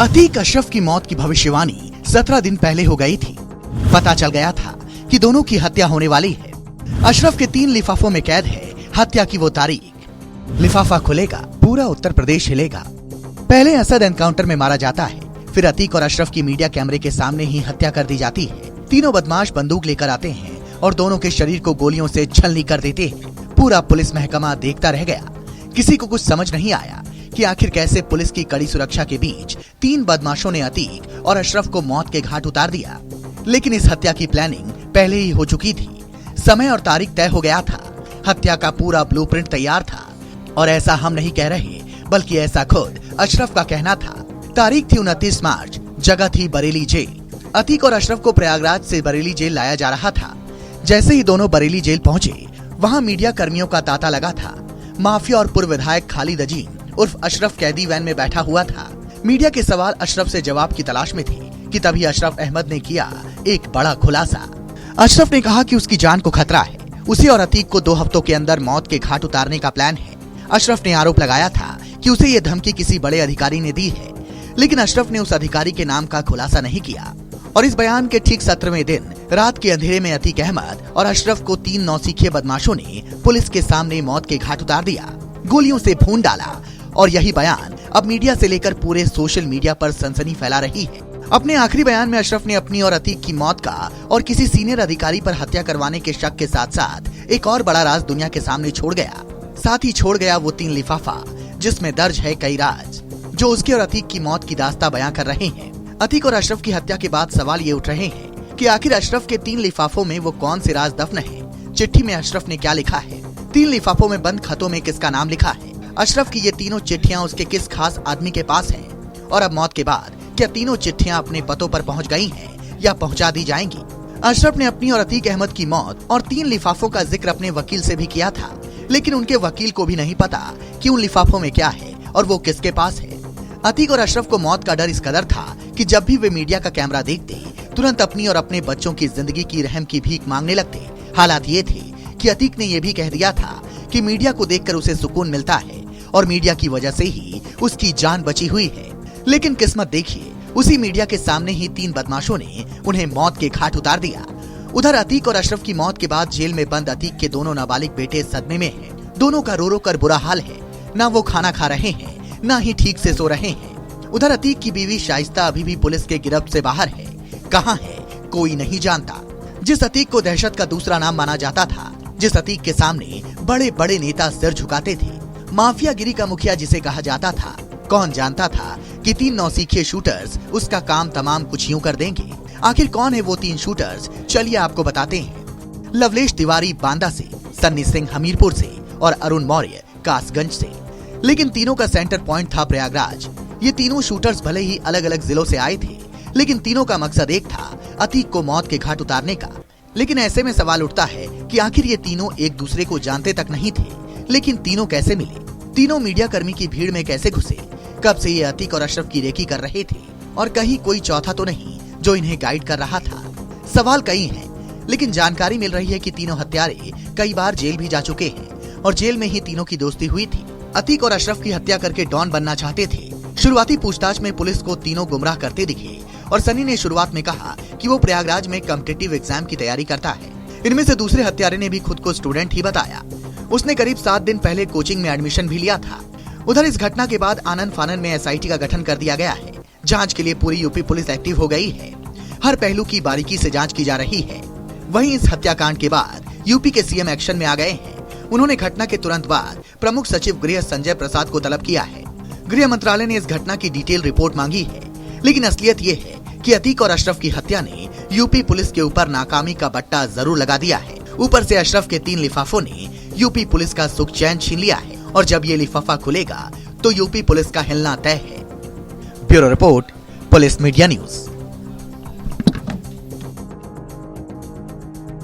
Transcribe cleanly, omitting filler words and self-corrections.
अतीक अशरफ की मौत की भविष्यवाणी 17 दिन पहले हो गई थी। पता चल गया था कि दोनों की हत्या होने वाली है। अशरफ के 3 लिफाफों में कैद है हत्या की वो तारीख। लिफाफा खुलेगा, पूरा उत्तर प्रदेश हिलेगा। पहले असद एनकाउंटर में मारा जाता है, फिर अतीक और अशरफ की मीडिया कैमरे के सामने ही हत्या कर दी जाती है। तीनों बदमाश बंदूक लेकर आते हैं और दोनों के शरीर को गोलियों से छलनी कर देते हैं। पूरा पुलिस महकमा देखता रह गया। किसी को कुछ समझ नहीं आया कि आखिर कैसे पुलिस की कड़ी सुरक्षा के बीच 3 बदमाशों ने अतीक और अशरफ को मौत के घाट उतार दिया। लेकिन इस हत्या की प्लानिंग पहले ही हो चुकी थी। समय और तारीख तय हो गया था। हत्या का पूरा ब्लूप्रिंट तैयार था। और ऐसा हम नहीं कह रहे, बल्कि ऐसा खुद अशरफ का कहना था। तारीख थी 29 मार्च, जगह थी बरेली जेल। अतीक और अशरफ को प्रयागराज से बरेली जेल लाया जा रहा था। जैसे ही दोनों बरेली जेल पहुंचे, वहां मीडिया कर्मियों का तांता लगा था। माफिया और पूर्व विधायक खालिद अजीम उर्फ अशरफ कैदी वैन में बैठा हुआ था। मीडिया के सवाल अशरफ से जवाब की तलाश में थे कि तभी अशरफ अहमद ने किया एक बड़ा खुलासा। अशरफ ने कहा कि उसकी जान को खतरा है। उसे और अतीक को 2 हफ्तों के अंदर मौत के घाट उतारने का प्लान है। अशरफ ने आरोप लगाया था कि उसे ये धमकी किसी बड़े अधिकारी ने दी है, लेकिन अशरफ ने उस अधिकारी के नाम का खुलासा नहीं किया। और इस बयान के ठीक 17वें दिन रात के अंधेरे में अतीक अहमद और अशरफ को 3 नौसिखिए बदमाशों ने पुलिस के सामने मौत के घाट उतार दिया, गोलियों से भून डाला। और यही बयान अब मीडिया से लेकर पूरे सोशल मीडिया पर सनसनी फैला रही है। अपने आखिरी बयान में अशरफ ने अपनी और अतीक की मौत का और किसी सीनियर अधिकारी पर हत्या करवाने के शक के साथ साथ एक और बड़ा राज दुनिया के सामने छोड़ गया। साथ ही छोड़ गया वो 3 लिफाफा जिसमें दर्ज है कई राज, जो उसके और अतीक की मौत की दास्तां बयां कर रहे हैं। अतीक और अशरफ की हत्या के बाद सवाल ये उठ रहे हैं कि आखिर अशरफ के 3 लिफाफों में वो कौन से राज दफन है। चिट्ठी में अशरफ ने क्या लिखा है? 3 लिफाफों में बंद खतों में किसका नाम लिखा है? अशरफ की ये तीनों चिट्ठियां उसके किस खास आदमी के पास हैं? और अब मौत के बाद क्या तीनों चिट्ठियां अपने पतों पर पहुंच गई हैं या पहुंचा दी जाएंगी? अशरफ ने अपनी और अतीक अहमद की मौत और 3 लिफाफों का जिक्र अपने वकील से भी किया था, लेकिन उनके वकील को भी नहीं पता कि उन लिफाफों में क्या है और वो किसके पास है। अतीक और अशरफ को मौत का डर इस कदर था कि जब भी वे मीडिया का कैमरा देखते, तुरंत अपनी और अपने बच्चों की जिंदगी की रहम की भीख मांगने लगते। हालात ये थे कि अतीक ने यह भी कह दिया था कि मीडिया को देखकर उसे सुकून मिलता है और मीडिया की वजह से ही उसकी जान बची हुई है। लेकिन किस्मत देखिए, उसी मीडिया के सामने ही 3 बदमाशों ने उन्हें मौत के घाट उतार दिया। उधर अतीक और अशरफ की मौत के बाद जेल में बंद अतीक के दोनों नाबालिग बेटे सदमे में हैं। दोनों का रो रो कर बुरा हाल है। ना वो खाना खा रहे हैं, ना ही ठीक से सो रहे हैं। उधर अतीक की बीवी शाइस्ता अभी भी पुलिस के गिरफ्त से बाहर है। कहाँ है कोई नहीं जानता। जिस अतीक को दहशत का दूसरा नाम माना जाता था, जिस अतीक के सामने बड़े बड़े नेता सिर झुकाते थे, माफियागिरी का मुखिया जिसे कहा जाता था, कौन जानता था कि 3 नौसिखिए शूटर्स उसका काम तमाम कुछ यूं कर देंगे। आखिर कौन है वो 3 शूटर्स? चलिए आपको बताते हैं। लवलेश तिवारी बांदा से, सन्नी सिंह हमीरपुर से और अरुण मौर्य कासगंज से। लेकिन तीनों का सेंटर पॉइंट था प्रयागराज। ये तीनों शूटर्स भले ही अलग अलग जिलों से आए थे, लेकिन तीनों का मकसद एक था, अतीक को मौत के घाट उतारने का। लेकिन ऐसे में सवाल उठता है कि आखिर ये तीनों एक दूसरे को जानते तक नहीं थे, लेकिन तीनों कैसे मिले? तीनों मीडिया कर्मी की भीड़ में कैसे घुसे? कब से ये अतीक और अशरफ की रेकी कर रहे थे? और कहीं कोई चौथा तो नहीं जो इन्हें गाइड कर रहा था? सवाल कई हैं, लेकिन जानकारी मिल रही है कि तीनों हत्यारे कई बार जेल भी जा चुके हैं और जेल में ही तीनों की दोस्ती हुई थी। अतीक और अशरफ की हत्या करके डॉन बनना चाहते थे। शुरुआती पूछताछ में पुलिस को तीनों गुमराह करते दिखे और सनी ने शुरुआत में कहा कि वो प्रयागराज में कॉम्पिटिटिव एग्जाम की तैयारी करता है। इनमें से दूसरे हत्यारे ने भी खुद को स्टूडेंट ही बताया। उसने करीब 7 दिन पहले कोचिंग में एडमिशन भी लिया था। उधर इस घटना के बाद आनन फानन में SIT का गठन कर दिया गया है। जांच के लिए पूरी यूपी पुलिस एक्टिव हो गई है। हर पहलू की बारीकी से जांच की जा रही है। वहीं इस हत्याकांड के बाद यूपी के सीएम एक्शन में आ गए हैं। उन्होंने घटना के तुरंत बाद प्रमुख सचिव गृह संजय प्रसाद को तलब किया है। गृह मंत्रालय ने इस घटना की डिटेल रिपोर्ट मांगी है। लेकिन असलियत ये है कि अतीक और अशरफ की हत्या ने यूपी पुलिस के ऊपर नाकामी का बट्टा जरूर लगा दिया है। ऊपर से अशरफ के 3 लिफाफों ने यूपी पुलिस का सुख चैन छीन लिया है और जब ये लिफाफा खुलेगा तो यूपी पुलिस का हिलना तय है। Bureau report, police media news.